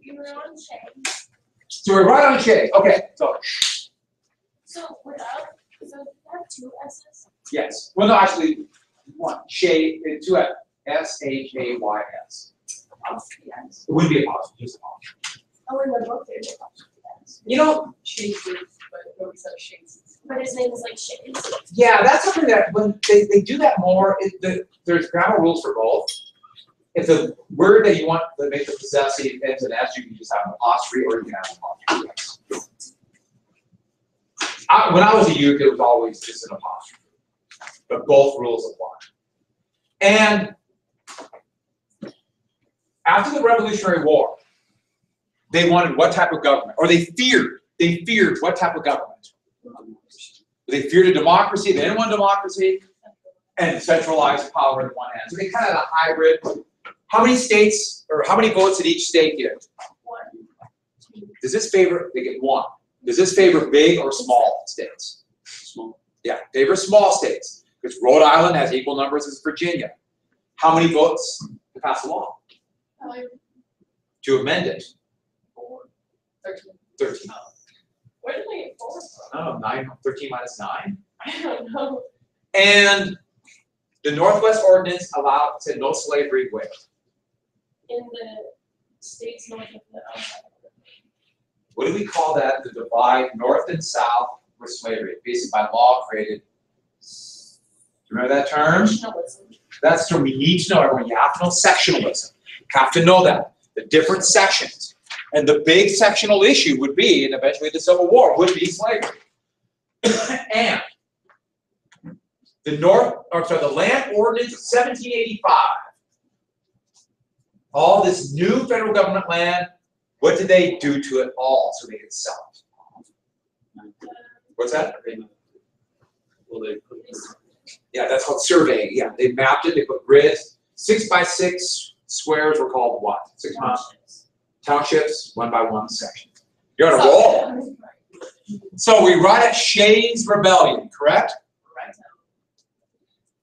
You were on Shay. So we're right on Shay. Okay, So without, so you have two S's? yes. Well, no, actually, one. Shay, two S-H-A-Y-S. Yes. It wouldn't be a apostrophe, just a apostrophe. Oh, in the book there's apostrophe. You know, Shays, but nobody says Shays. But his name is like Shays. yeah, that's something that when they do that more, there's grammar rules for both. If the word that you want to make the possessive ends in S, you can just have an apostrophe or you can have an apostrophe. When I was a youth, it was always just an apostrophe. But both rules apply. And after the Revolutionary War, they wanted what type of government? Or they feared what type of government? They feared a democracy. They didn't want democracy and centralized power in one hand. So they kind of had a hybrid. How many states, or how many votes did each state get? One. Does this favor, they get one. Does this favor big or small states? Small. Yeah, favor small states. Because Rhode Island has equal numbers as Virginia. How many votes to pass a law? To amend it? 13. 13. Where did they get 4 from? Oh, 13 minus 9. I don't know. And the Northwest Ordinance said no slavery where? In the states north of the What do we call that? The divide north and south with slavery. Basically by law created. Do you remember that term? nationalism. That's the term we need to know, everyone. You have to know sectionalism. You have to know that. The different sections. And the big sectional issue would be, and eventually the Civil War, would be slavery. And the Land Ordinance of 1785. All this new federal government land, what did they do to it all so they could sell it? What's that? Well, they put Yeah, that's called surveying. Yeah, they mapped it, they put grids. 6 by 6 squares were called what? 6 miles. Townships, 1 by 1 sections. You're on a roll. So we run at Shays Rebellion, correct? Right.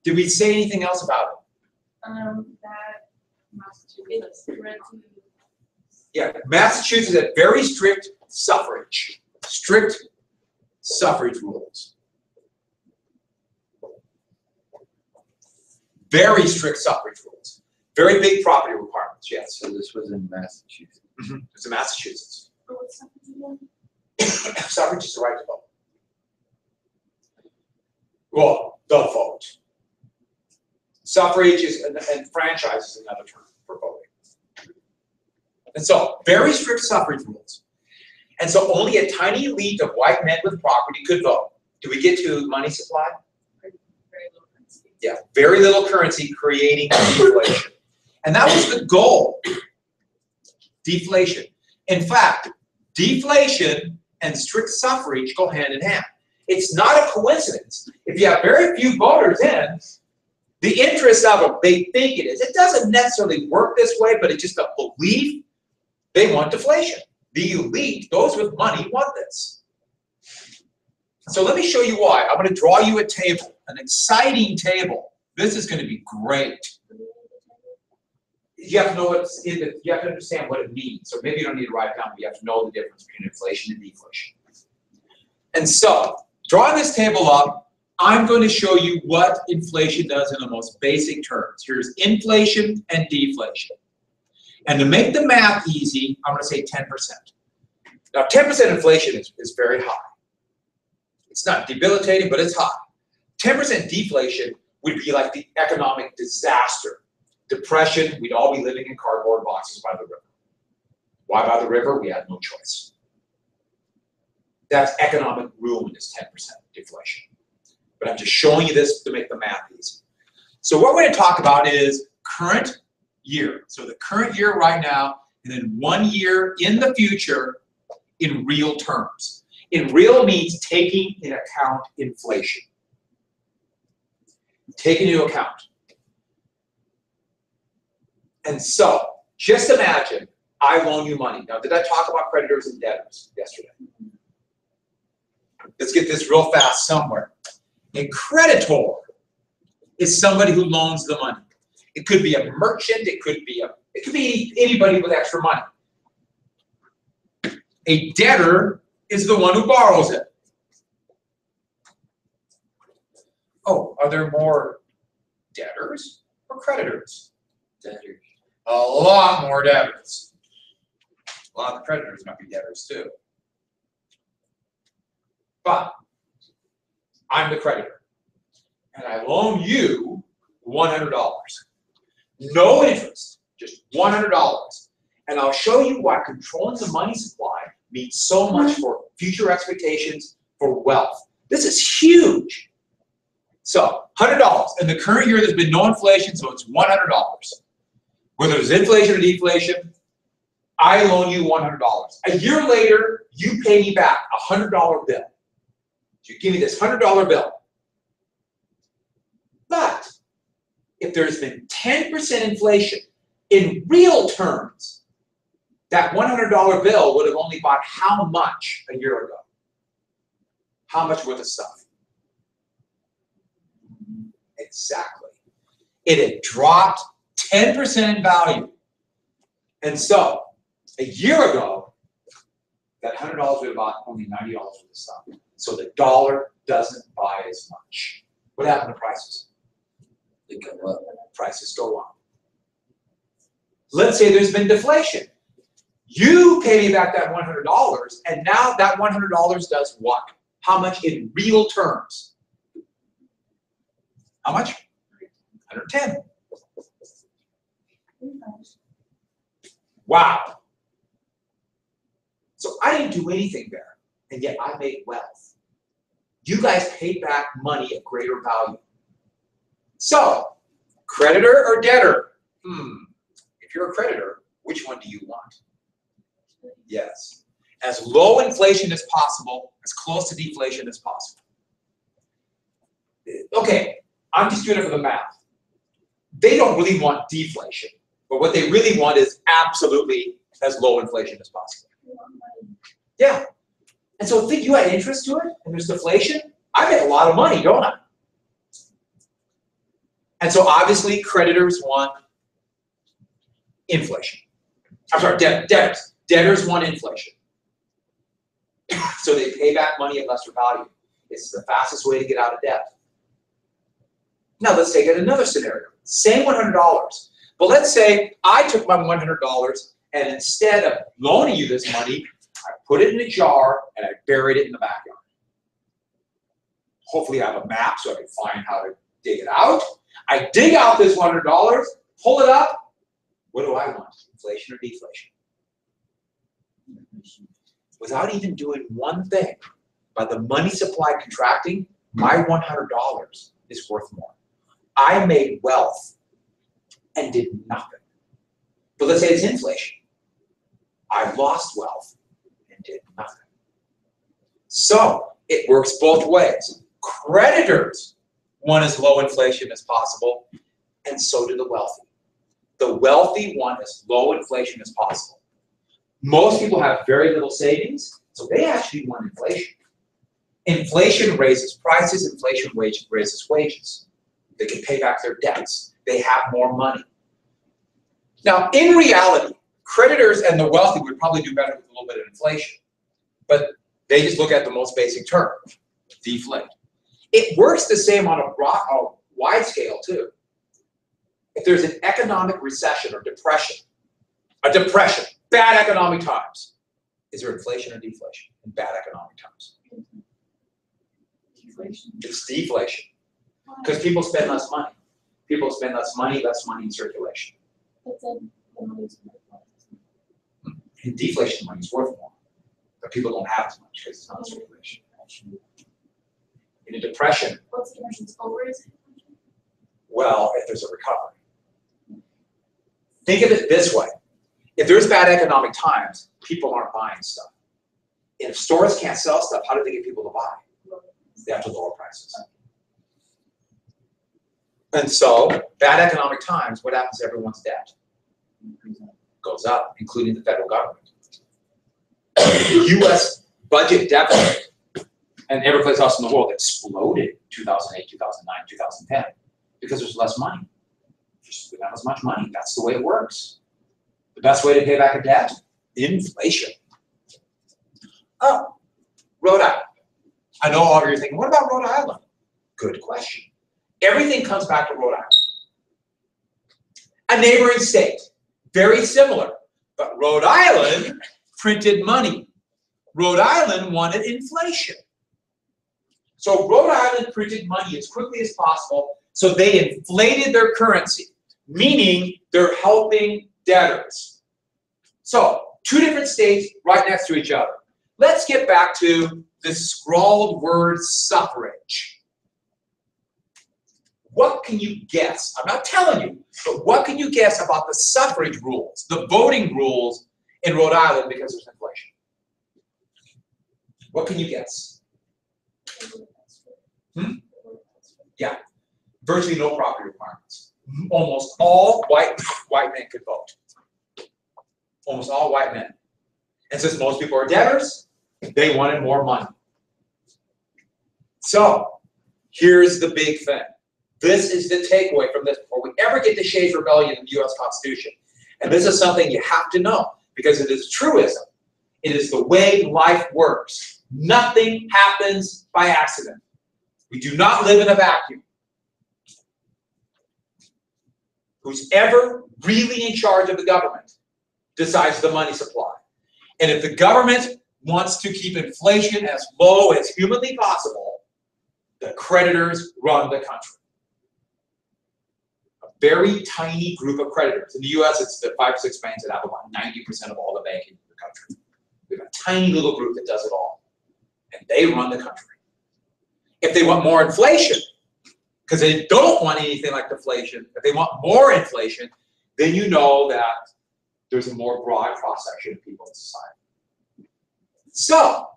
Did we say anything else about it? That Massachusetts went to Yeah, Massachusetts had very strict suffrage. Strict suffrage rules. Very strict suffrage rules. Very big property requirements, yes. So this was in Massachusetts. It's in Massachusetts. what's that again? Suffrage is the right to vote. Well, the vote. Suffrage is, and franchise is another term for voting. And so, very strict suffrage rules. And so only a tiny elite of white men with property could vote. Do we get to money supply? Very little currency. Yeah, very little currency creating deflation. And that was the goal. Deflation. In fact, deflation and strict suffrage go hand in hand. It's not a coincidence. If you have very few voters in, the interest of them, they think it is. It doesn't necessarily work this way, but it's just a belief. They want deflation. The elite, those with money, want this. So let me show you why. I'm going to draw you a table, an exciting table. This is going to be great. You have to know what's in it. You have to understand what it means. So maybe you don't need to write it down, but you have to know the difference between inflation and deflation. And so, drawing this table up, I'm going to show you what inflation does in the most basic terms. Here's inflation and deflation. And to make the math easy, I'm going to say 10%. Now, 10% inflation is very high. It's not debilitating, but it's high. 10% deflation would be like the economic disaster. Depression, we'd all be living in cardboard boxes by the river. Why by the river? We had no choice. That's economic ruin is 10% deflation. But I'm just showing you this to make the math easy. So what we're going to talk about is current year. So the current year right now, and then 1 year in the future in real terms. In real means taking into account inflation. Taking into account. And so, just imagine I loan you money. Now, did I talk about creditors and debtors yesterday? Let's get this real fast somewhere. A creditor is somebody who loans the money. It could be a merchant, it could be anybody with extra money. A debtor is the one who borrows it. Oh, are there more debtors or creditors? Debtors. A lot more debtors. A lot of the creditors might be debtors too. But I'm the creditor, and I loan you $100. No interest, just $100. And I'll show you why controlling the money supply means so much for future expectations for wealth. This is huge. So, $100. In the current year, there's been no inflation, so it's $100. Whether there's inflation or deflation, I loan you $100. A year later, you pay me back a $100 bill. So you give me this $100 bill. But if there's been 10% inflation in real terms, that $100 bill would have only bought how much a year ago? How much worth of stuff? Exactly. It had dropped 10% in value. And so, a year ago, that $100 would have bought only $90 worth of stuff. So the dollar doesn't buy as much. What happened to prices? They go up. Prices go up. Let's say there's been deflation. You pay me back that $100, and now that $100 does what? How much in real terms? How much? 110. Wow. So I didn't do anything there, and yet I made wealth. You guys paid back money at greater value. So, creditor or debtor? If you're a creditor, which one do you want? Yes. As low inflation as possible, as close to deflation as possible. Okay, I'm just doing it for the math. They don't really want deflation, but what they really want is absolutely as low inflation as possible. Yeah. And so think you had interest to it, and there's deflation, I make a lot of money, don't I? And so obviously creditors want inflation. I'm sorry, debtors. Debtors want inflation. So they pay back money at lesser value. It's the fastest way to get out of debt. Now let's take it another scenario. Same $100. But let's say I took my $100 and instead of loaning you this money, I put it in a jar and I buried it in the backyard. Hopefully I have a map so I can find how to dig it out. I dig out this $100, pull it up. What do I want? Inflation or deflation? Without even doing one thing, by the money supply contracting, my $100 is worth more. I made wealth and did nothing. But let's say it's inflation. I lost wealth and did nothing. So it works both ways. Creditors want as low inflation as possible, and so do the wealthy. The wealthy want as low inflation as possible. Most people have very little savings, so they actually want inflation. Inflation raises prices, inflation raises wages. They can pay back their debts. They have more money. Now, in reality, creditors and the wealthy would probably do better with a little bit of inflation, but they just look at the most basic term, deflate. It works the same on a wide scale too. If there's an economic recession or depression, bad economic times, is there inflation or deflation in bad economic times? Deflation. It's deflation. Because people spend less money. People spend less money in circulation. But then the money's worth more. In deflation, money's worth more. But people don't have as much because it's not circulation. In a depression, What's the difference? It's over is inflation? well, if there's a recovery. Think of it this way. If there's bad economic times, people aren't buying stuff. If stores can't sell stuff, how do they get people to buy? They have to lower prices. And so, bad economic times, what happens to everyone's debt? Goes up, including the federal government. The US budget deficit, and every place else in the world, exploded in 2008, 2009, 2010, because there's less money. There's not as much money. That's the way it works. The best way to pay back a debt? Inflation. Oh, Rhode Island. I know all of you are thinking, what about Rhode Island? Good question. Everything comes back to Rhode Island. A neighboring state, very similar, but Rhode Island printed money. Rhode Island wanted inflation. So Rhode Island printed money as quickly as possible, so they inflated their currency, meaning they're helping debtors. So, two different states right next to each other. Let's get back to the scrawled word suffrage. What can you guess? I'm not telling you, but what can you guess about the suffrage rules, the voting rules in Rhode Island because there's inflation? What can you guess? Yeah, virtually no property requirements. Almost all white men could vote. Almost all white men. And since most people are debtors, they wanted more money. So, here's the big thing. This is the takeaway from this before we ever get to Shays Rebellion in the U.S. Constitution. And this is something you have to know because it is truism. It is the way life works. Nothing happens by accident. We do not live in a vacuum. Who's ever really in charge of the government decides the money supply. And if the government wants to keep inflation as low as humanly possible, the creditors run the country. A very tiny group of creditors. In the US, it's the 5 or 6 banks that have about 90% of all the banking in the country. We have a tiny little group that does it all. And they run the country. If they want more inflation, because they don't want anything like deflation, if they want more inflation, then you know that there's a more broad cross-section of people in society. So,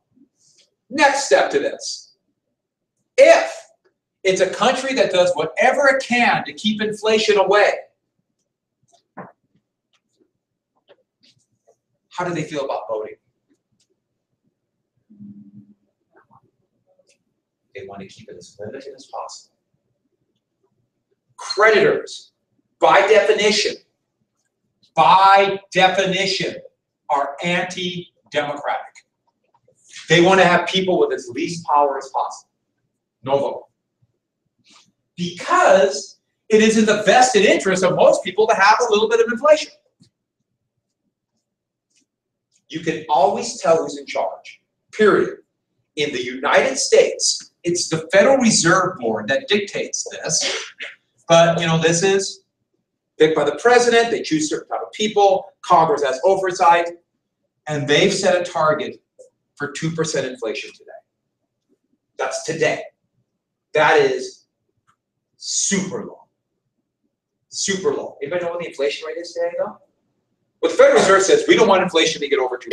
next step to this. If it's a country that does whatever it can to keep inflation away, how do they feel about voting? They want to keep it as limited as possible. Creditors, by definition, are anti-democratic. They want to have people with as least power as possible. No vote. Because it is in the vested interest of most people to have a little bit of inflation. You can always tell who's in charge, period. In the United States, it's the Federal Reserve Board that dictates this. But, you know, this is picked by the president. They choose certain type of people. Congress has oversight. And they've set a target for 2% inflation today. That's today. That is super low. Super low. Anybody know what the inflation rate is today, though? Well, the Federal Reserve says we don't want inflation to get over 2%.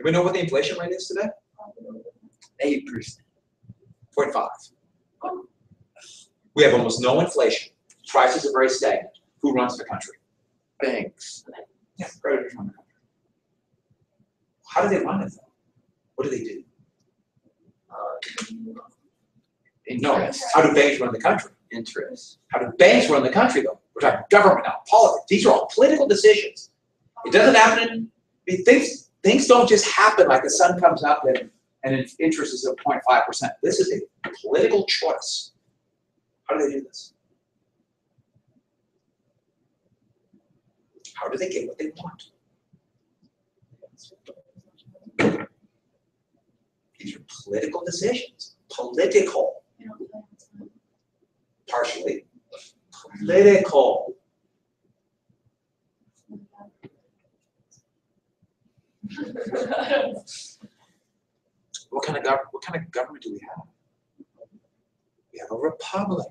Anybody know what the inflation rate is today? 8%. 0.5. We have almost no inflation. Prices are very stagnant. Who runs the country? Banks. Yeah, creditors run the country. How do they run it, though? What do they do? No. Interest. How do banks run the country? Interest. How do banks run the country, though? We're talking government now, politics. These are all political decisions. It doesn't happen. Things don't just happen like the sun comes up and interest is at 0.5%. This is a political choice. How do they do this? How do they get what they want? These are political decisions. Political. Partially. Political. What kind of government do we have? We have a republic.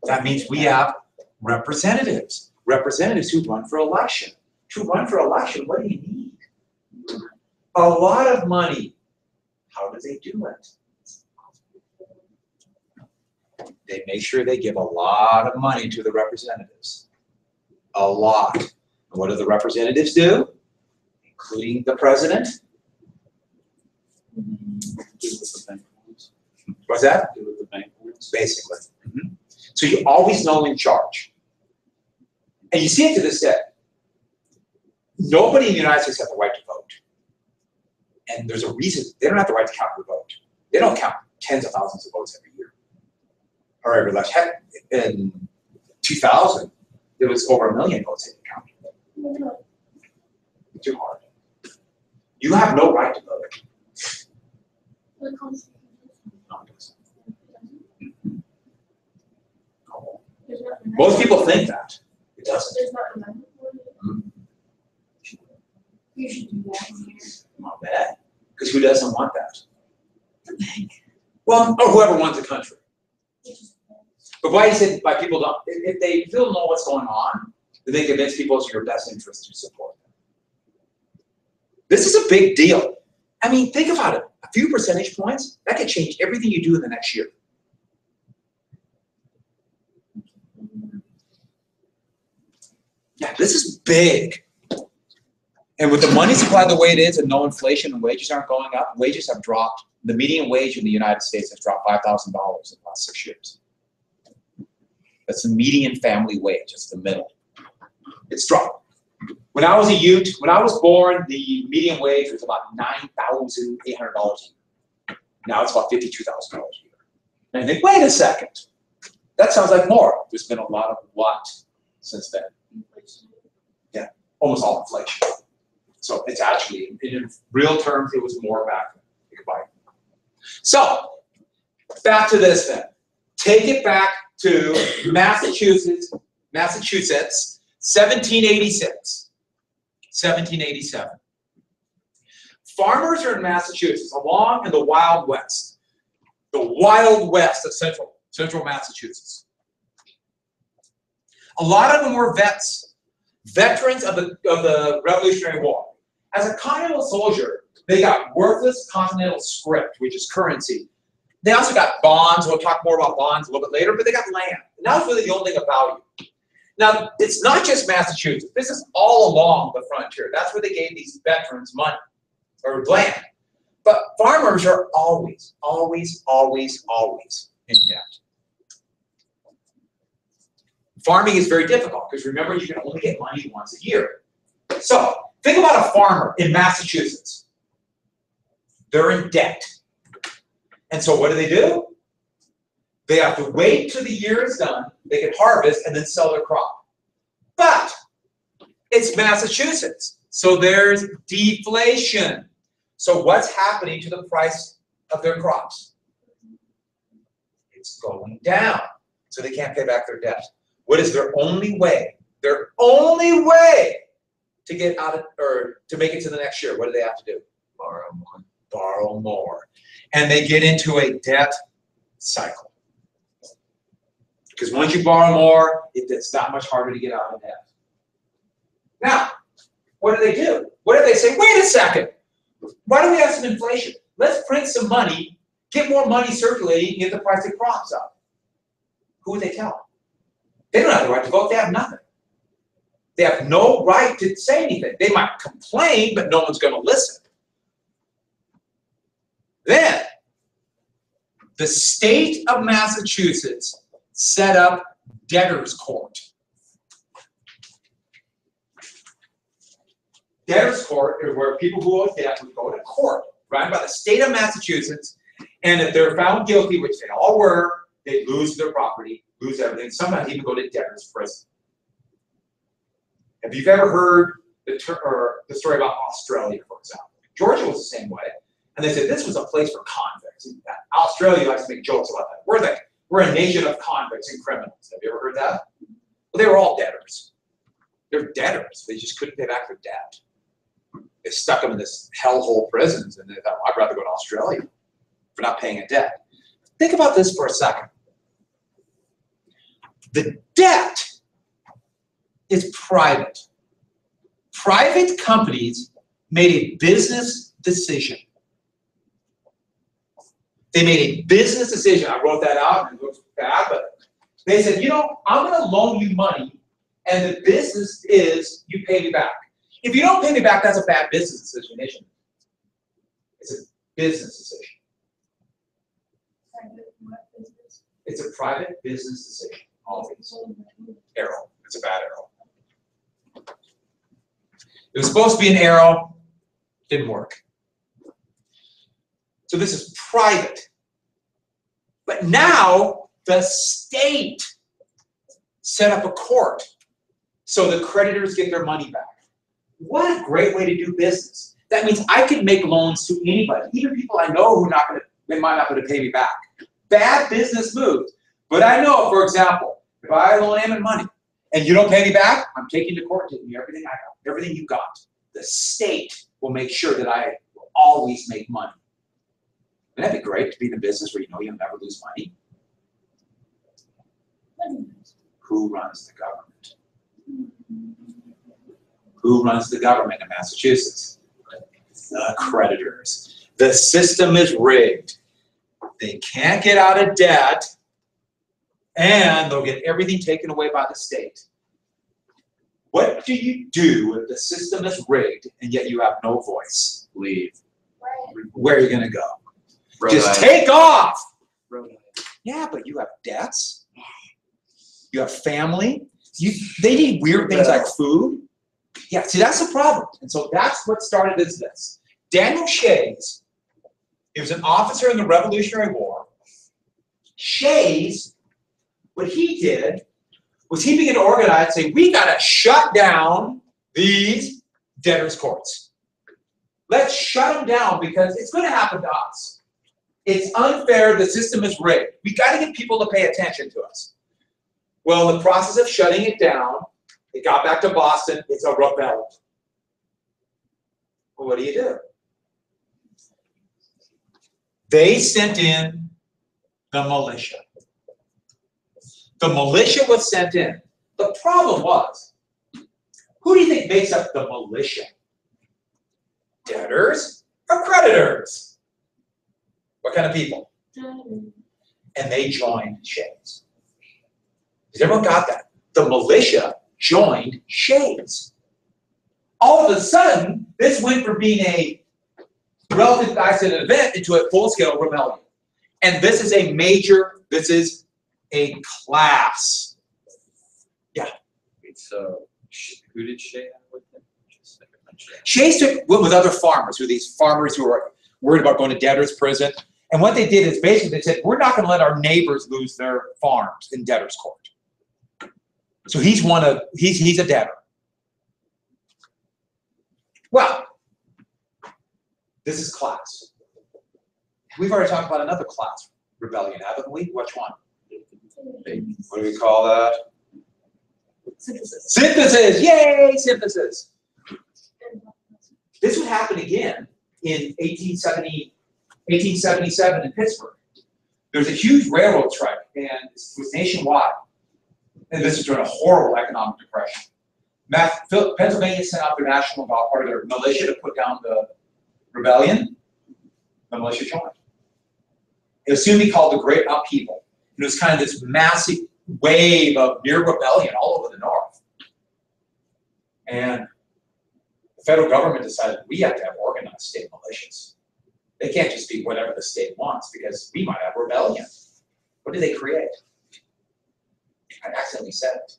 That means we have representatives. Representatives who run for election. To run for election, what do you need? A lot of money. How do they do it? They make sure they give a lot of money to the representatives. A lot. And what do the representatives do? Including the president. What's that? Basically. So you always know in charge. And you see it to this day. Nobody in the United States has the right to vote. And there's a reason. They don't have the right to count your vote. They don't count tens of thousands of votes every year. Or every election. Heck, in 2000, there was over 1 million votes they didn't count. It's too hard. You have no right to vote. The Constitution. No, it doesn't. There's not an Most people think that. It doesn't. There's not an amendment for it. Mhm. You should do that in here. Not bad. Because who doesn't want that? Well, or whoever wants the country. But why is it why people don't? If they don't know what's going on, then they convince people it's in your best interest to support them. This is a big deal. I mean, think about it. A few percentage points, that could change everything you do in the next year. Yeah, this is big. And with the money supply the way it is and no inflation and wages aren't going up, wages have dropped. The median wage in the United States has dropped $5,000 in the last 6 years. That's the median family wage. It's the middle. It's dropped. When I was a youth, when I was born, the median wage was about $9,800 a year. Now it's about $52,000 a year. And I think, wait a second. That sounds like more. There's been a lot of what since then? Yeah, almost all inflation. So it's actually, in real terms, it was more back then. So, back to this then. Take it back to Massachusetts, 1786, 1787. Farmers are in Massachusetts, along in the Wild West of central Massachusetts. A lot of them were veterans of the Revolutionary War. As a Continental soldier, they got worthless Continental script, which is currency. They also got bonds. We'll talk more about bonds a little bit later, but they got land. And that was really the only thing about you. Now, it's not just Massachusetts. This is all along the frontier. That's where they gave these veterans money or land. But farmers are always, always, always, always in debt. Farming is very difficult because remember, you can only get money once a year. So think about a farmer in Massachusetts. They're in debt. And so what do? They have to wait till the year is done, they can harvest, and then sell their crop. But it's Massachusetts, so there's deflation. So what's happening to the price of their crops? It's going down, so they can't pay back their debt. What is their only way? Their only way to get out of, or to make it to the next year, what do they have to do? Borrow more. Borrow more. And they get into a debt cycle. Because once you borrow more, it's that much harder to get out of debt. Now, what do? What if they say, wait a second, why do we have some inflation? Let's print some money, get more money circulating, and get the price of crops up. Who would they tell? They don't have the right to vote, they have nothing. They have no right to say anything. They might complain, but no one's going to listen. Then, the state of Massachusetts set up debtors' court. Debtors' court is where people who owe debt would go to court, run by the state of Massachusetts, and if they're found guilty, which they all were, they'd lose their property, lose everything, sometimes even go to debtors' prison. Have you ever heard the story about Australia, for example? Georgia was the same way. And they said this was a place for convicts. Australia likes to make jokes about that. We're a nation of convicts and criminals. Have you ever heard that? Well, they were all debtors. They're debtors. They just couldn't pay back their debt. They stuck them in this hellhole prisons, and they thought, well, I'd rather go to Australia for not paying a debt. Think about this for a second. The debt is private. Private companies made a business decision. They made a business decision. I wrote that out, and it looks bad, but they said, you know, I'm going to loan you money, and the business is you pay me back. If you don't pay me back, that's a bad business decision, isn't it? It's a business decision. It's a private business decision, always. Arrow. It's a bad arrow. It was supposed to be an arrow, didn't work. So this is private. But now the state set up a court so the creditors get their money back. What a great way to do business. That means I can make loans to anybody, even people I know who they might not be able to pay me back. Bad business moves. But I know, for example, if I loan Ammon money and you don't pay me back, I'm taking you to court, taking you everything I got, everything you got. The state will make sure that I will always make money. Wouldn't that be great to be in a business where you know you'll never lose money? Who runs the government? Who runs the government in Massachusetts? The creditors. The system is rigged. They can't get out of debt, and they'll get everything taken away by the state. What do you do if the system is rigged and yet you have no voice? Leave. Where are you going to go? Rhode Just Island. take off. Rhode Island. Yeah, but you have debts. You have family. They need weird things like food. Yeah, see, that's the problem. And so that's what started this. Daniel Shays, he was an officer in the Revolutionary War. Shays, what he did was he began to organize, say, we got to shut down these debtors' courts. Let's shut them down because it's going to happen to us. It's unfair. The system is rigged. We got to get people to pay attention to us. Well, in the process of shutting it down, it got back to Boston. It's a rebellion. Well, what do? They sent in the militia. The militia was sent in. The problem was, who do you think makes up the militia? Debtors or creditors? What kind of people? And they joined Shays. Has everyone got that? The militia joined Shays. All of a sudden, this went from being a relative isolated event into a full-scale rebellion. And this is a major, this is a class. Yeah. So, who did Shay have with him? Shays went with other farmers, who are these farmers who are worried about going to debtor's prison. And what they did is basically they said, we're not going to let our neighbors lose their farms in debtor's court. So he's a debtor. Well, this is class. We've already talked about another class rebellion, haven't we? Which one? What do we call that? Synthesis. Synthesis! Yay, synthesis! This would happen again in 1877 in Pittsburgh. There was a huge railroad strike, and it was nationwide. And this was during a horrible economic depression. Pennsylvania sent out their national guard, or their militia, to put down the rebellion. The militia joined. It was soon be called the Great Upheaval. And it was kind of this massive wave of near rebellion all over the North. And the federal government decided we have to have organized state militias. They can't just be whatever the state wants because we might have rebellion. What did they create? I accidentally said it.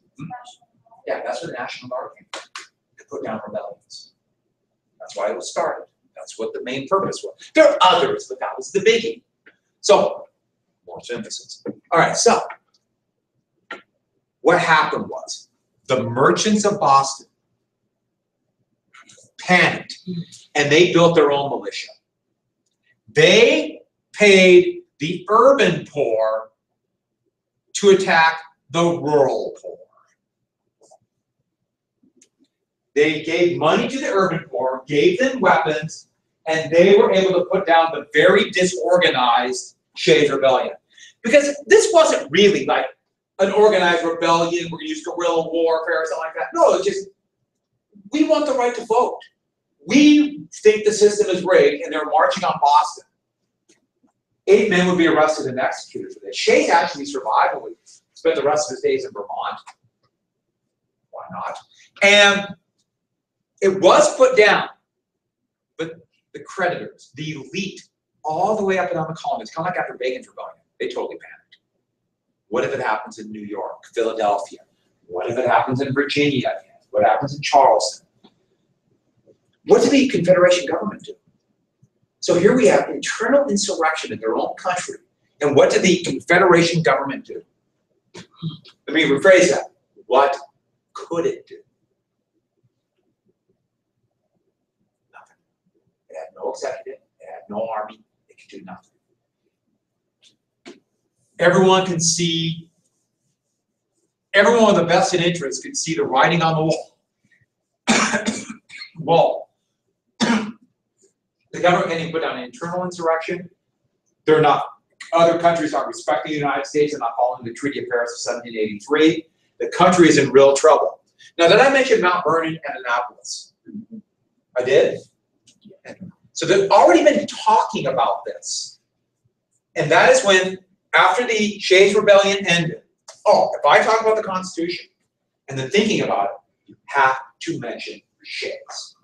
Yeah, that's where the National Guard came from, to put down rebellions. That's why it was started. That's what the main purpose was. There are others, but that was the biggie. So, more synthesis. All right, so what happened was the merchants of Boston panicked, and they built their own militia. They paid the urban poor to attack the rural poor. They gave money to the urban poor, gave them weapons, and they were able to put down the very disorganized Shays Rebellion. Because this wasn't really like an organized rebellion, we're going to use guerrilla warfare or something like that. No, it's just, we want the right to vote. We think the system is rigged, and they're marching on Boston. 8 men would be arrested and executed for this. Shays actually survived and would spend the rest of his days in Vermont. Why not? And it was put down, but the creditors, the elite, all the way up and down the column, it's kind of like after Bacon's Rebellion. They totally panicked. What if it happens in New York, Philadelphia? What if it happens in Virginia? What happens in Charleston? What did the Confederation government do? So here we have internal insurrection in their own country. And what did the Confederation government do? Let me rephrase that. What could it do? Nothing. It had no executive, it had no army, it could do nothing. Everyone can see, everyone with a vested interest can see the writing on the wall. The government getting put down an internal insurrection. They're not, other countries aren't respecting the United States and not following the Treaty of Paris of 1783. The country is in real trouble. Now, did I mention Mount Vernon and Annapolis? I did? So they've already been talking about this. And that is when, after the Shays Rebellion ended, oh, if I talk about the Constitution and then thinking about it, you have to mention Shays.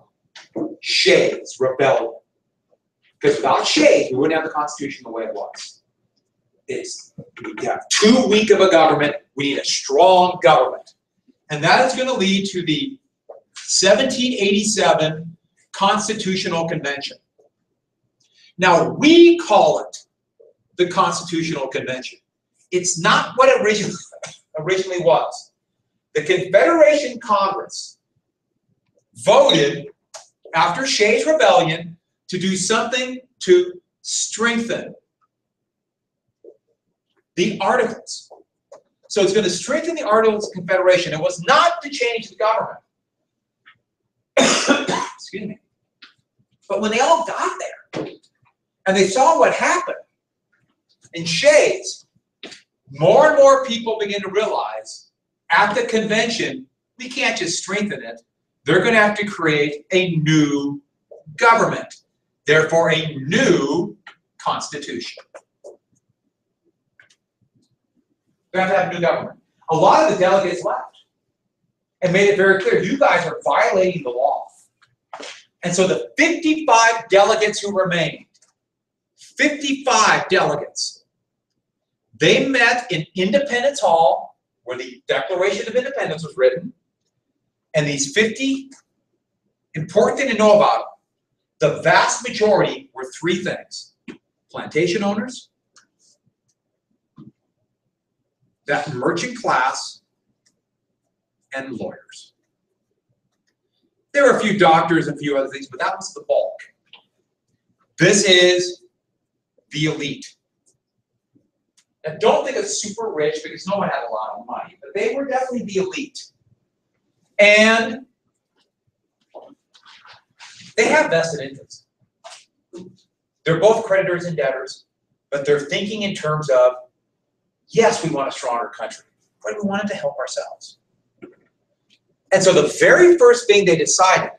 Shays Rebellion. Because without Shays, we wouldn't have the Constitution the way it was. We have too weak of a government. We need a strong government. And that is going to lead to the 1787 Constitutional Convention. Now, we call it the Constitutional Convention. It's not what it originally was. The Confederation Congress voted after Shays Rebellion to do something to strengthen the Articles. So it's going to strengthen the Articles of Confederation. It was not to change the government. Excuse me. But when they all got there and they saw what happened in Shays, more and more people begin to realize at the convention, we can't just strengthen it. They're going to have to create a new government. Therefore, a new constitution. We have to have a new government. A lot of the delegates left and made it very clear, you guys are violating the law. And so the 55 delegates who remained, 55 delegates, they met in Independence Hall, where the Declaration of Independence was written, and these 50, important thing to know about them, the vast majority were three things: plantation owners, that merchant class, and lawyers. There were a few doctors and a few other things, but that was the bulk. This is the elite. Now, don't think it's super rich because no one had a lot of money, but they were definitely the elite. And they have vested interests. They're both creditors and debtors, but they're thinking in terms of, yes, we want a stronger country, but we wanted to help ourselves. And so the very first thing they decided,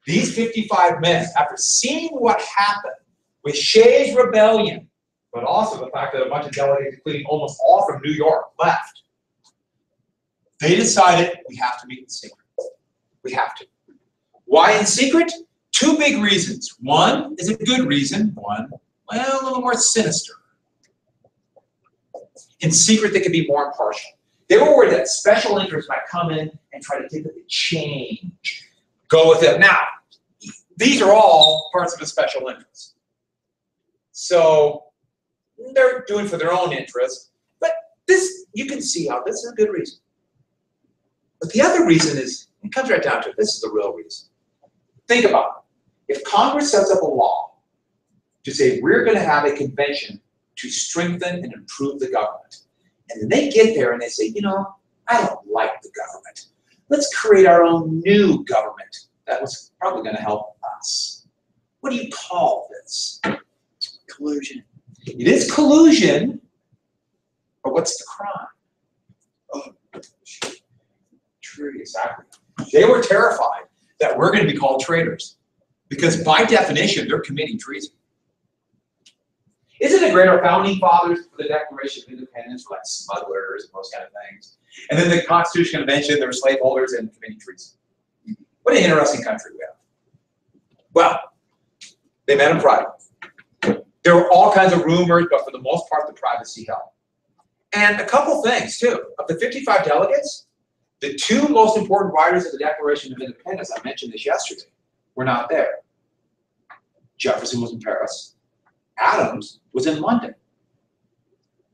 these 55 men, after seeing what happened with Shays Rebellion, but also the fact that a bunch of delegates, including almost all from New York, left, they decided we have to meet in secret. We have to. Why in secret? Two big reasons. One is a good reason. One, well, a little more sinister. In secret, they can be more impartial. They were worried that special interests might come in and try to give it a change. Go with it. Now, these are all parts of a special interest. So they're doing for their own interest. But this, you can see how this is a good reason. But the other reason is, it comes right down to it, this is the real reason. Think about it. If Congress sets up a law to say we're going to have a convention to strengthen and improve the government, and then they get there and they say, you know, I don't like the government. Let's create our own new government that was probably going to help us. What do you call this? Collusion. It is collusion, but what's the crime? Oh, true, exactly. They were terrified that we're going to be called traitors because by definition, they're committing treason. Isn't it great our founding fathers for the Declaration of Independence were like smugglers and those kind of things? And then the Constitutional Convention, there were slaveholders and committing treason. What an interesting country we have. Well, they met in private. There were all kinds of rumors, but for the most part, the privacy held. And a couple things, too. Of the 55 delegates, the two most important writers of the Declaration of Independence, I mentioned this yesterday, were not there. Jefferson was in Paris. Adams was in London.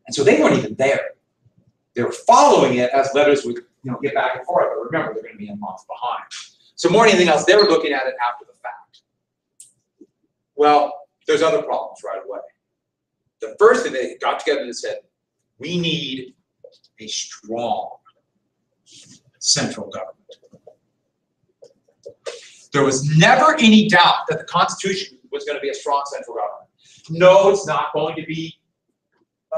And so they weren't even there. They were following it as letters would get back and forth. But remember, they're going to be a month behind. So more than anything else, they were looking at it after the fact. Well, there's other problems right away. The first thing they got together and said, we need a strong central government. There was never any doubt that the Constitution was going to be a strong central government. No, it's not going to be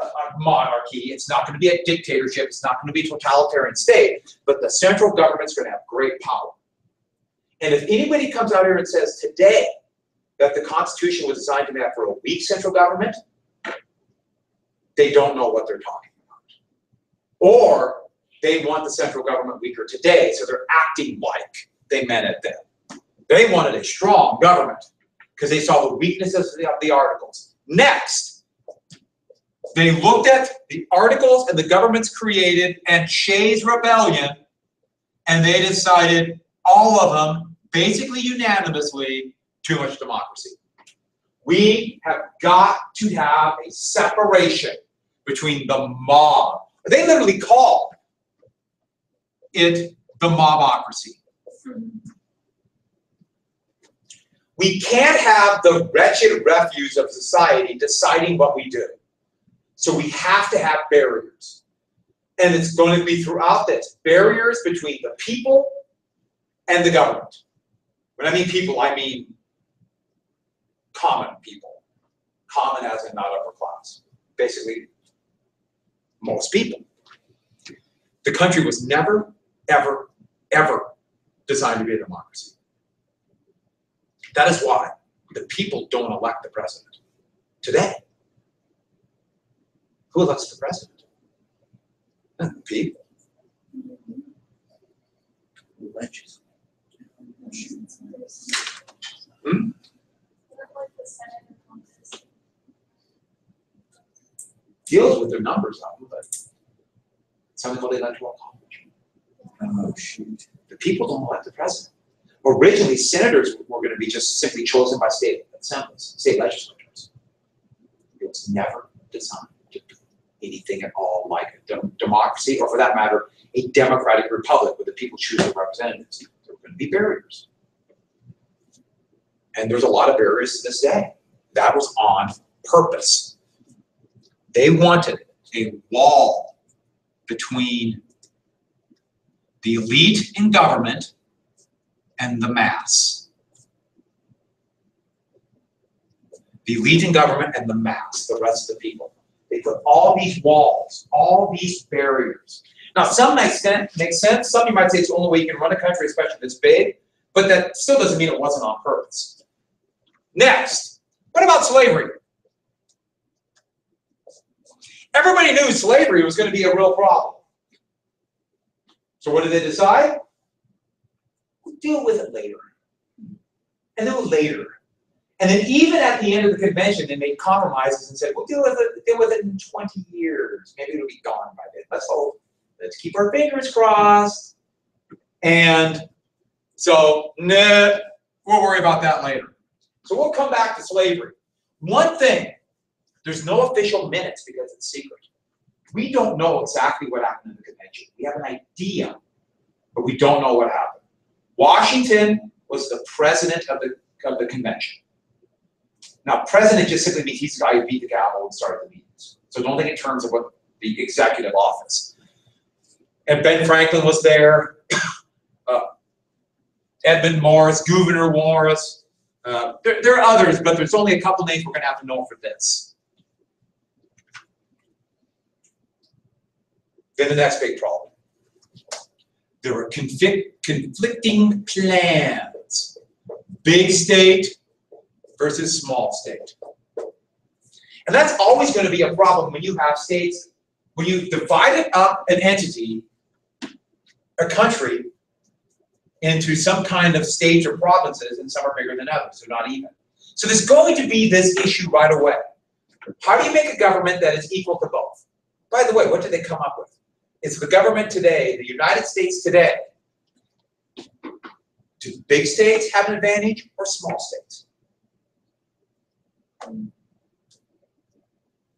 a monarchy. It's not going to be a dictatorship. It's not going to be a totalitarian state. But the central government's going to have great power. And if anybody comes out here and says today that the Constitution was designed to have for a weak central government, they don't know what they're talking about. Or they want the central government weaker today, so they're acting like they meant it then. They wanted a strong government because they saw the weaknesses of the articles. Next, they looked at the articles and the governments created and Shays Rebellion, and they decided all of them, basically unanimously, too much democracy. We have got to have a separation between the mob. They literally called it the mobocracy. We can't have the wretched refuse of society deciding what we do. So we have to have barriers. And it's going to be throughout this. Barriers between the people and the government. When I mean people, I mean common people. Common as in not upper class. Basically, most people. The country was never, ever, ever designed to be a democracy. That is why the people don't elect the president today. Who elects the president? The people. Hmm? Deals with their numbers of them, but it's something called the electoral college. Oh, shoot. The people don't elect the president. Originally, senators were going to be just simply chosen by state assemblies, state legislatures. It was never designed to do anything at all like a democracy, or for that matter, a democratic republic where the people choose their representatives. There were going to be barriers. And there's a lot of barriers to this day. That was on purpose. They wanted a wall between the elite in government and the mass. The elite in government and the mass, the rest of the people. They put all these walls, all these barriers. Now, some make sense. Some you might say it's the only way you can run a country, especially this big, but that still doesn't mean it wasn't on purpose. Next, what about slavery? Everybody knew slavery was going to be a real problem. So what did they decide? We'll deal with it later. And then later. And then even at the end of the convention, they made compromises and said, we'll deal with it in 20 years. Maybe it'll be gone by then. Let's hope. Let's keep our fingers crossed. And so, nah, we'll worry about that later. So we'll come back to slavery. One thing, there's no official minutes because it's secret. We don't know exactly what happened in the convention. We have an idea, but we don't know what happened. Washington was the president of the convention. Now, president just simply means he's the guy who beat the gavel and started the meetings. So don't think in terms of what the executive office. And Ben Franklin was there. Edmund Morris, Gouverneur Morris. There are others, but there's only a couple names we're going to have to know for this. Then the next big problem. There were conflicting plans. Big state versus small state. And that's always going to be a problem when you have states, when you divided up an entity, a country, into some kind of states or provinces, and some are bigger than others, they're not even. So there's going to be this issue right away. How do you make a government that is equal to both? By the way, what did they come up with? It's the government today, the United States today, Do big states have an advantage or small states?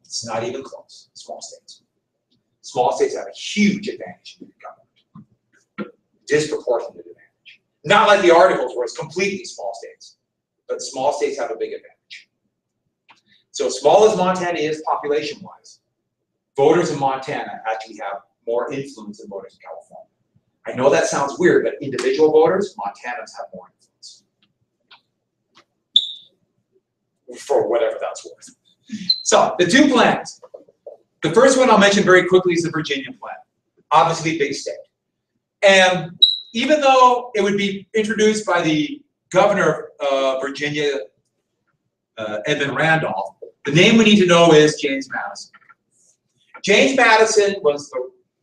It's not even close. Small states. Small states have a huge advantage in the government. Disproportionate advantage. Not like the articles where it's completely small states, but small states have a big advantage. So as small as Montana is population-wise, voters in Montana actually have more influence than voters in California. I know that sounds weird, but individual voters, Montanans have more influence. For whatever that's worth. So, the two plans. The first one I'll mention very quickly is the Virginia plan. Obviously, big state. And even though it would be introduced by the governor of Virginia, Edmund Randolph, the name we need to know is James Madison. James Madison was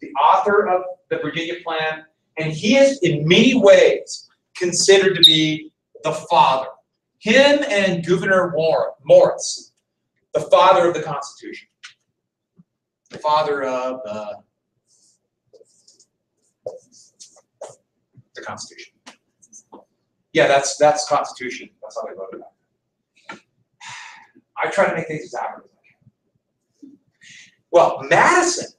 the author of the Virginia plan, and he is in many ways considered to be the father. Him and Gouverneur Morris, the father of the Constitution. The father of the Constitution. Yeah, that's Constitution. That's how they wrote it out. I try to make things as accurate as I can. Well, Madison,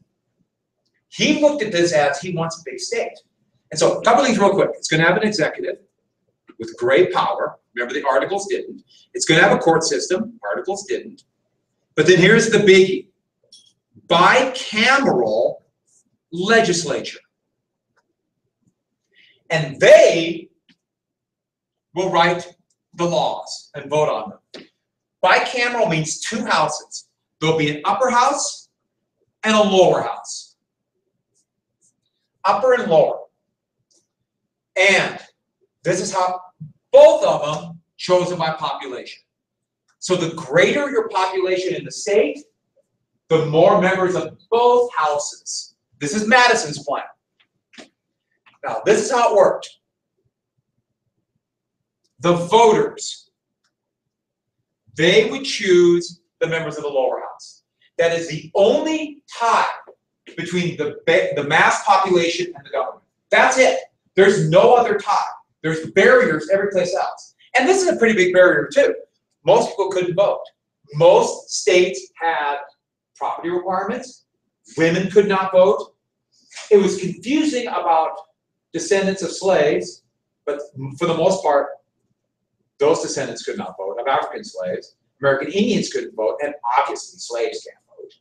he looked at this as he wants a big state. And so a couple things real quick. It's going to have an executive with great power. Remember, the articles didn't. It's going to have a court system. Articles didn't. But then here's the biggie. Bicameral legislature. And they will write the laws and vote on them. Bicameral means two houses. There'll be an upper house and a lower house. Upper and lower. And this is how both of them chosen by population. So the greater your population in the state, the more members of both houses. This is Madison's plan. Now, this is how it worked. The voters, they would choose the members of the lower house. That is the only tie between the mass population and the government. That's it. There's no other tie. There's barriers every place else. And this is a pretty big barrier, too. Most people couldn't vote. Most states had property requirements. Women could not vote. It was confusing about descendants of slaves, but for the most part, those descendants could not vote, of African slaves. American Indians couldn't vote, and obviously slaves can't vote.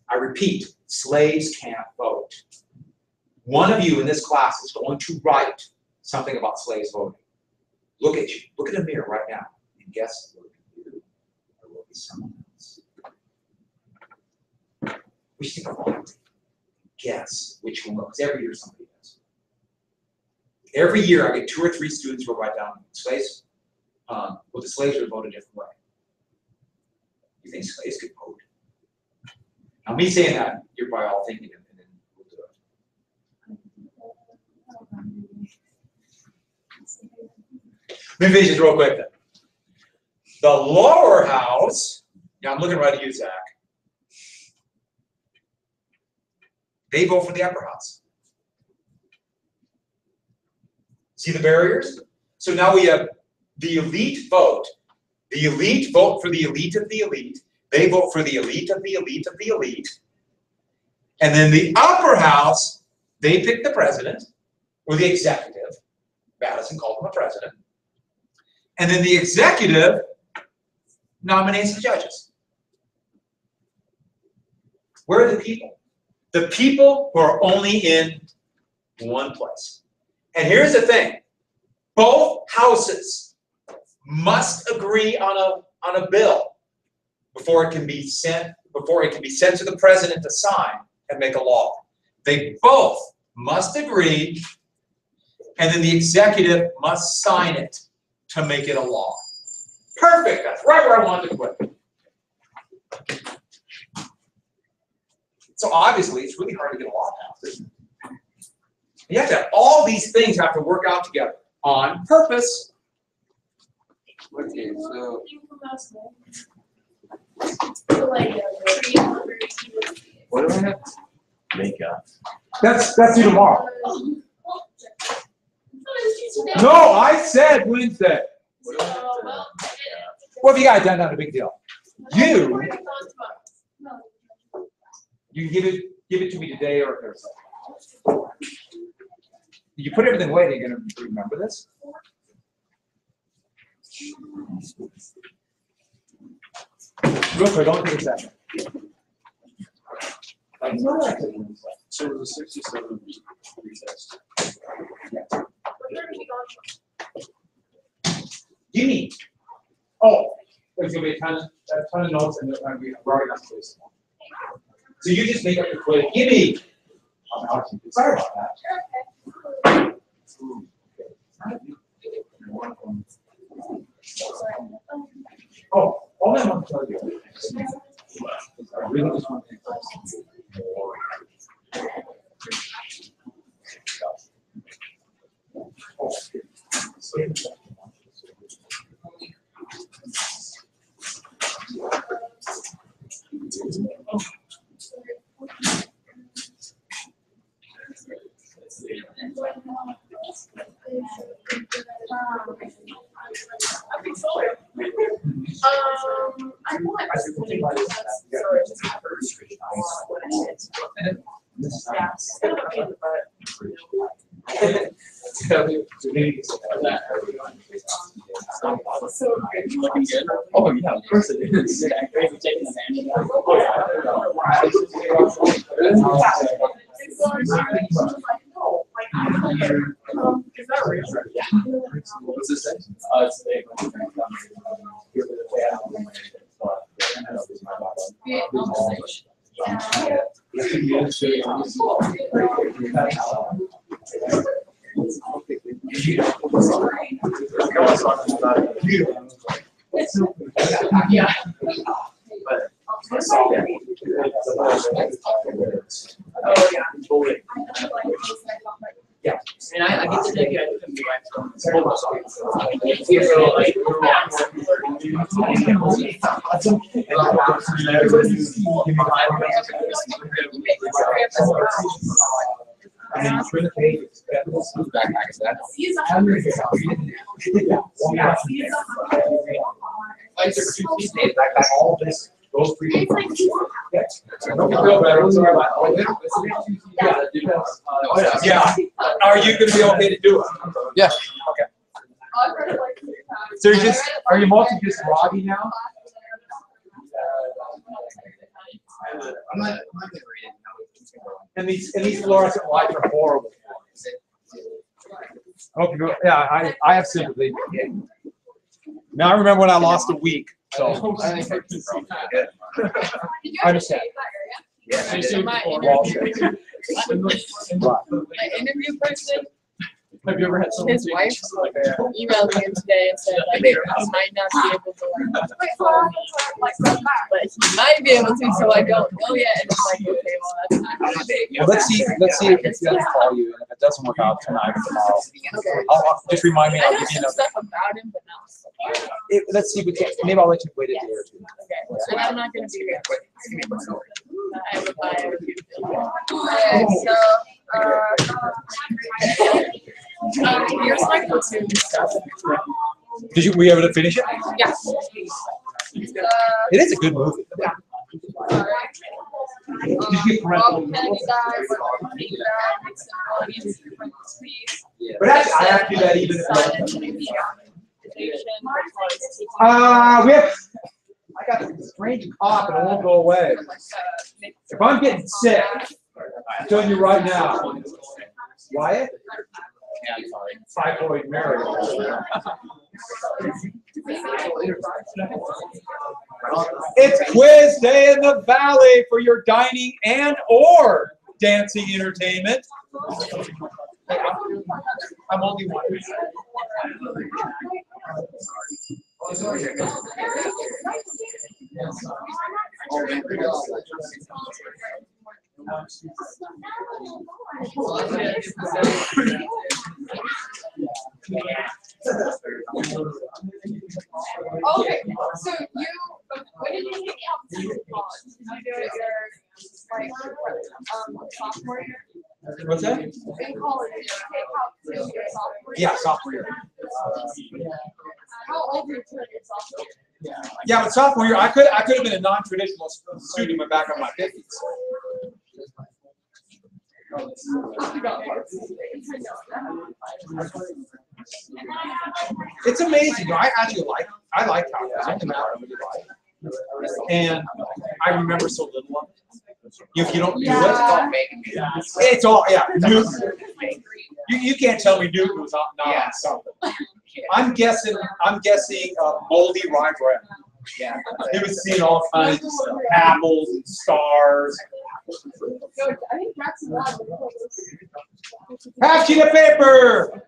I repeat, slaves can't vote. One of you in this class is going to write something about slaves voting. Look at you. Look in the mirror right now and guess it will be you or will be someone else. We should take a moment. Guess which one, because every year somebody does. Every year I get 2 or 3 students who will write down slaves. Well, the slaves would vote a different way. You think slaves could vote? Now, me saying that, you're probably all thinking it, and then we'll do it. Let me finish this real quick then. The lower house, yeah, I'm looking right at you, Zach. They vote for the upper house. See the barriers? So now we have the elite vote. The elite vote for the elite of the elite. They vote for the elite of the elite of the elite. And then the upper house, they pick the president or the executive. Madison called him a president. And then the executive nominates the judges. Where are the people? The people who are only in one place. And here's the thing. Both houses must agree on a bill before it can be sent to the president to sign and make a law. They both must agree, and then the executive must sign it to make it a law. Perfect. That's right where I wanted to put it. So obviously, it's really hard to get a law passed, isn't it? You have to have all these things have to work out together on purpose. Okay, so what do I have? Makeup. That's due tomorrow. today. No, I said Wednesday. So, well, I did it. Well, if you got it done, not a big deal. You, We're gone tomorrow. No. you give it to me today or Thursday. You put everything away, you're gonna remember this? Real quick, don't take a second. So it was a 67 week retest. We're gonna be gone. Give me. Oh, there's gonna be a ton of notes and we're already got space. So you just make up the quiz. Give me. Sorry about that. You're okay. Oh, all I want to tell you. I really just want to take this. I feel like this is Sorry. Looking good? Oh, yeah, of course it is. Great for taking advantage of Is that real? What's this say? It's the Yeah. Oh, yeah. Yeah. And I get to take it. I couldn't be right from And then you the page. backpack is that? All this, those three. It's like Don't feel better. Sorry about that. Yeah. Are you gonna be okay to do it? Yeah. Okay. I've read it like 3 times. So you're just, are you mostly just groggy now? I'm not gonna read it. And these fluorescent lights are horrible. Okay, yeah, I have sympathy. Now I remember when I lost a week, so. I think Did you I understand. that area? My interview person, Have you ever had someone his take wife emailed me today and said like he might not be able to but he might be able to, so I don't know yet. And I'm like, okay, well that's not Well, let's see if it's gonna call you, and if it doesn't work out tonight or tomorrow, okay. I'll just remind me, I I'll know give you some another. stuff about him, but not. Let's see if we can, maybe I'll let you wait a day or two. Okay, and I'm not gonna be here. I have a bio. Okay, so here's my platoon stuff. Were you able to finish it? Yeah. It is a good movie. But actually, I have to do that even if I got a strange cough and it won't go away. If I'm getting sick, I'm telling you right now, Wyatt, typhoid Mary. It's quiz day in the valley for your dining and or dancing entertainment. I'm only one. Okay, so when did you take out college? Did you do it your sophomore year? What's that? In college, did you take out your sophomore Yeah, sophomore year. How old are you turning sophomore? Yeah, but sophomore year, I could have been a non-traditional student and went back on my 50s. It's amazing. You know, I like calculus. I think I really like. And I remember so little of it. If you don't do it, it's all Newton. You can't tell me Newton was not on something. I'm guessing moldy rye bread. Yeah. He was seeing all kinds of stuff, apples and stars. I think Jackson won. Half sheet of paper.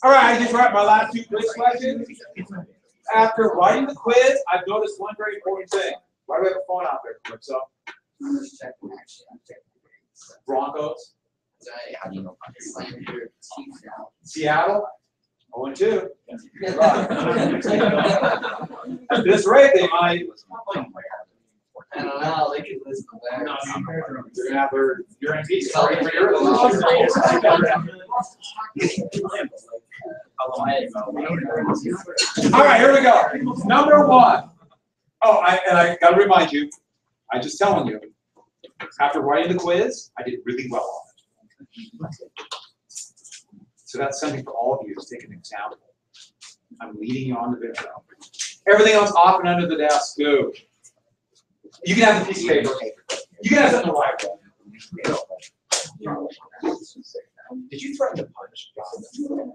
All right, I just write my last two quiz questions. After writing the quiz, I've noticed one very important thing. Why do we have a phone out there, Calypso? Broncos. Seattle. 0-2. At this rate, they might. I don't know. They could listen to that. They're gonna have their guarantee. Sorry for your All right, here we go. Number one. Oh, I gotta remind you, I'm just telling you, after writing the quiz, I did really well on it. So that's something for all of you to take an example. I'm leading you on the video. Everything else off and under the desk, go. You can have the piece of paper. You can have something to write with. Did you threaten to punch John?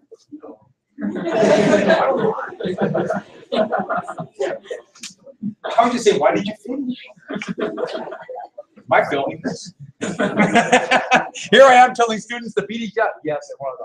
How would you say, why did you finish? Am I filming this? Here I am telling students to beat each other. Yes, it was.